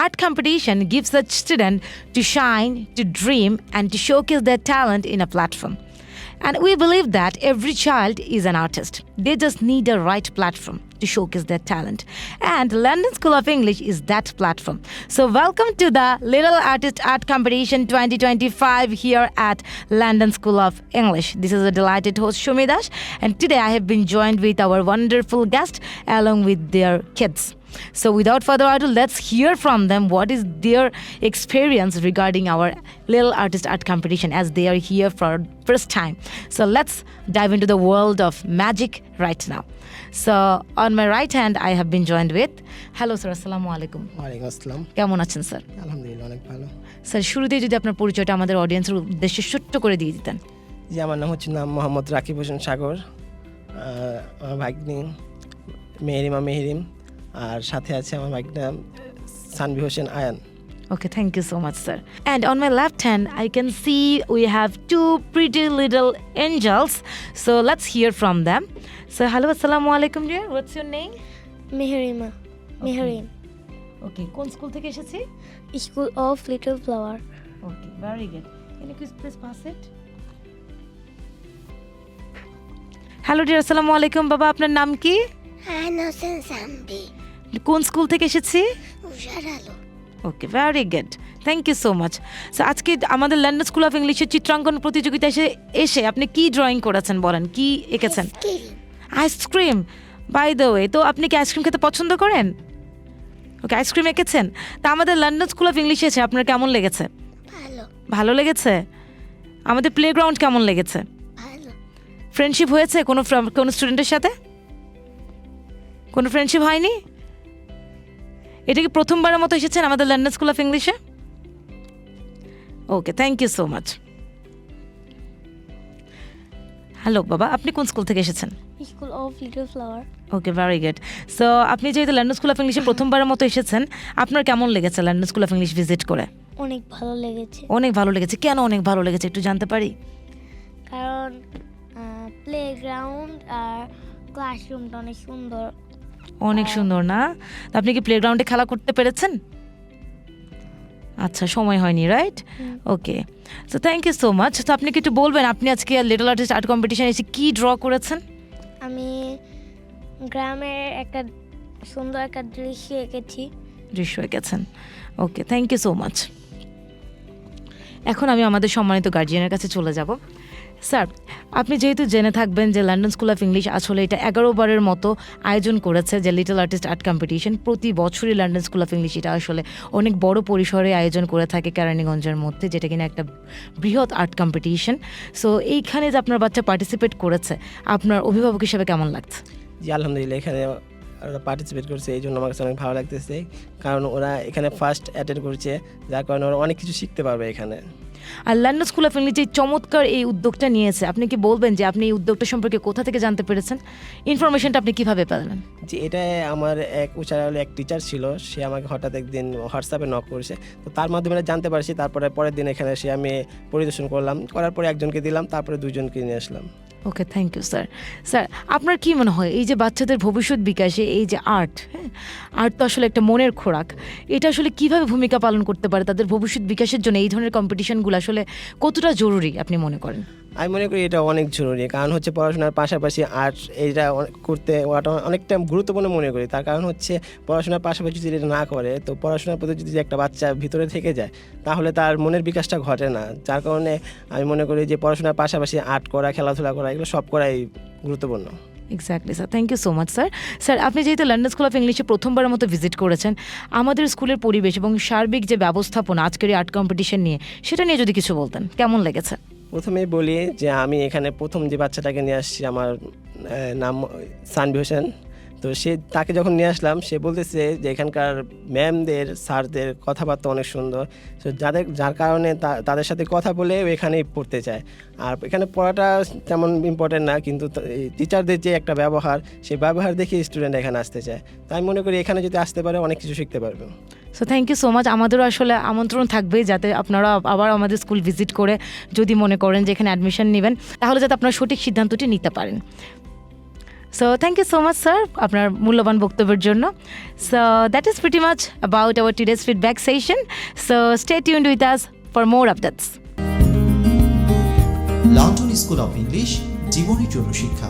Art competition gives a student to shine, to dream, and to showcase their talent in a platform. And we believe that every child is an artist. They just need a right platform to showcase their talent. And London School of English is that platform. So welcome to the Little Artist Art Competition 2025 here at London School of English. This is a delighted host Shumi Dash, and today I have been joined with our wonderful guest along with their kids. So without further ado, let's hear from them what is their experience regarding our Little Artist Art Competition as they are here for first time. So let's dive into the world of magic right now. So on my right hand, I have been joined with, hello sir, assalamu alaikum. ওয়ালাইকুম আসসালাম। কেমন আছেন sir? আলহামদুলিল্লাহ অনেক ভালো। Sir শুরুতেই যদি আপনার পরিচয়টা আমাদের অডিয়েন্সের উদ্দেশ্যে ছোট্ট করে দিয়ে দিতেন। জি, আমার নাম হচ্ছে মোহাম্মদ রাকিব হোসেন সাগর। আমার ভাগ্নি মেহরিম আর সাথে আছে আমার ভাগ্না Sanvi Hossain Ayan. Okay, thank you so much, sir. And on my left hand, I can see we have two pretty little angels. So let's hear from them. So hello, assalamu alaikum dear. What's your name? Mehrima Mehrim Okay, কোন school থেকে এসেছি? School of little flower. Okay, very good. Can you please pass it? Hello dear, assalamu alaikum. বাবা, আপনার নাম কি? হোসেন সাম্বি কোন school থেকে এসেছি? উষার আলো। Okay, very good, thank you so much. So আজকে আমাদের লন্ডন স্কুল অফ ইংলিশের চিত্রাঙ্কন প্রতিযোগিতা এসে আপনি কি ড্রয়িং করেছেন বলেন, কি এঁকেছেন? আইসক্রিম। বাই দ্য ওয়ে, তো আপনি কি আইসক্রিম খেতে পছন্দ করেন? ওকে, আইসক্রিম এঁকেছেন। তা আমাদের লন্ডন স্কুল অফ ইংলিশ এসে আপনার কেমন লেগেছে? ভালো ভালো লেগেছে। আমাদের প্লেগ্রাউন্ড কেমন লেগেছে? ভালো। ফ্রেন্ডশিপ হয়েছে কোনো স্টুডেন্টের সাথে? কোনো ফ্রেন্ডশিপ হয়নি? এটা কি প্রথমবারের মতো এসেছেন আমাদের লন্ডন স্কুল অফ ইংলিশে? Okay, thank you so much. Hello বাবা, আপনি কোন স্কুল থেকে এসেছেন? School of little flower. Okay, very good. So আপনি যেহেতু লন্ডন স্কুল অফ ইংলিশে প্রথমবারের মতো এসেছেন, আপনার কেমন লেগেছে London school of English visit করে? অনেক ভালো লেগেছে। অনেক ভালো লেগেছে। কেন অনেক ভালো লেগেছে একটু জানতে পারি? কারণ প্লেগ্রাউন্ড আর ক্লাসরুমটা অনেক সুন্দর। অনেক সুন্দর না? তো আপনি কি প্লেগ্রাউন্ডে খেলা করতে পেরেছেন? আচ্ছা, সময় হয়নি, right? Okay, so thank you so much. তো আপনি কি একটু বলবেন আপনি আজকে লিটল আর্টিস্ট আর্ট কম্পিটিশনে এসে কি ড্র করেছেন? আমি গ্রামের একটা সুন্দর একটা দৃশ্য এঁকেছি। দৃশ্য এঁকেছেন। ওকে, থ্যাংক ইউ সো মাচ। এখন আমি আমাদের সম্মানিত গার্জিয়ানের কাছে চলে যাব। স্যার, আপনি যেহেতু জেনে থাকবেন যে লন্ডন স্কুল অফ ইংলিশ আসলে এটা 11 বারের মতো আয়োজন করেছে যে লিটল আর্টিস্ট আর্ট কম্পিটিশন। প্রতি বছরই লন্ডন স্কুল অফ ইংলিশ এটা আসলে অনেক বড় পরিসরে আয়োজন করে থাকে কেরানীগঞ্জের মধ্যে, যেটা কিনা একটা বৃহৎ আর্ট কম্পিটিশন। সো এইখানে যে আপনার বাচ্চা পার্টিসিপেট করেছে, আপনার অভিভাবক হিসেবে কেমন লাগছে? জি, আলহামদুলিল্লাহ, এখানে ওরা পার্টিসিপেট করছে, এই জন্য আমার কাছে অনেক ভালো লাগতেছে। কারণ ওরা এখানে ফার্স্ট অ্যাটেন্ড করছে, যার কারণে ওরা অনেক কিছু শিখতে পারবে এখানে। আর লন্ডন স্কুল অফ ইংলিশ যে চমৎকার এই উদ্যোগটা নিয়েছে, আপনি কি বলবেন যে আপনি এই উদ্যোগটা সম্পর্কে কোথা থেকে জানতে পেরেছেন? ইনফরমেশনটা আপনি কিভাবে পেলেন? যে এটা আমার এক উচারালে এক টিচার ছিল, সে আমাকে হঠাৎ একদিন হোয়াটসঅ্যাপে নক করেছে, তো তার মাধ্যমে জানতে পারছি। তারপরে পরের দিন এখানে এসে আমি পরিদর্শন করলাম, করার পরে একজনকে দিলাম, তারপরে দুজনকে নিয়ে আসলাম। ওকে, থ্যাংক ইউ স্যার। স্যার, আপনার কি মনে হয় এই যে বাচ্চাদের ভবিষ্যৎ বিকাশে এই যে আর্ট, হ্যাঁ, আর্ট তো আসলে একটা মনের খোরাক, এটা আসলে কিভাবে ভূমিকা পালন করতে পারে তাদের ভবিষ্যৎ বিকাশের জন্য? এই ধরনের কম্পিটিশনগুলো আসলে কতটা জরুরি আপনি মনে করেন? আমি মনে করি এটা অনেক জরুরি, কারণ হচ্ছে পড়াশোনার পাশাপাশি আর্ট এটা করতে ওটা অনেকটা গুরুত্বপূর্ণ মনে করি। তার কারণ হচ্ছে পড়াশোনার পাশাপাশি যদি এটা না করে, তো পড়াশোনার প্রতি যদি একটা বাচ্চা ভিতরে থেকে যায়, তাহলে তার মনের বিকাশটা ঘটে না। যার কারণে আমি মনে করি যে পড়াশোনার পাশাপাশি আর্ট করা, খেলাধুলা করা, এগুলো সব করাই গুরুত্বপূর্ণ। Exactly sir, thank you so much sir. Sir, আপনি যেহেতু লন্ডন স্কুল অফ ইংলিশে প্রথমবারের মতো ভিজিট করেছেন, আমাদের স্কুলের পরিবেশ এবং সার্বিক যে ব্যবস্থাপনা আজকের এই আর্ট কম্পিটিশন নিয়ে, সেটা নিয়ে যদি কিছু বলতেন, কেমন লেগেছে? প্রথমেই বলি যে আমি এখানে প্রথম যে বাচ্চাটাকে নিয়ে আসছি, আমার নাম সানভি হোসেন। তো তাকে যখন নিয়ে আসলাম, সে বলতেছে যে এখানকার ম্যামদের স্যারদের কথাবার্তা অনেক সুন্দর, তো যার কারণে তাদের সাথে কথা বলে এখানেই পড়তে চায়। আর এখানে পড়াটা তেমন ইম্পর্টেন্ট না, কিন্তু টিচারদের যে একটা ব্যবহার, সেই ব্যবহার দেখে স্টুডেন্ট এখানে আসতে চায়। তো আমি মনে করি এখানে যদি আসতে পারে অনেক কিছু শিখতে পারবে। So thank you so much. আমাদেরও আসলে আমন্ত্রণ থাকবে যাতে আপনারা আবার আমাদের স্কুল ভিজিট করে যদি মনে করেন যে এখানে অ্যাডমিশন নেবেন, তাহলে যাতে আপনারা সঠিক সিদ্ধান্তটি নিতে পারেন। So thank you so much sir আপনার মূল্যবান বক্তব্যের জন্য। So that is pretty much about our today's feedback session. So stay tuned with us for more updates. London school of English, জীবনের জন্য শিক্ষা।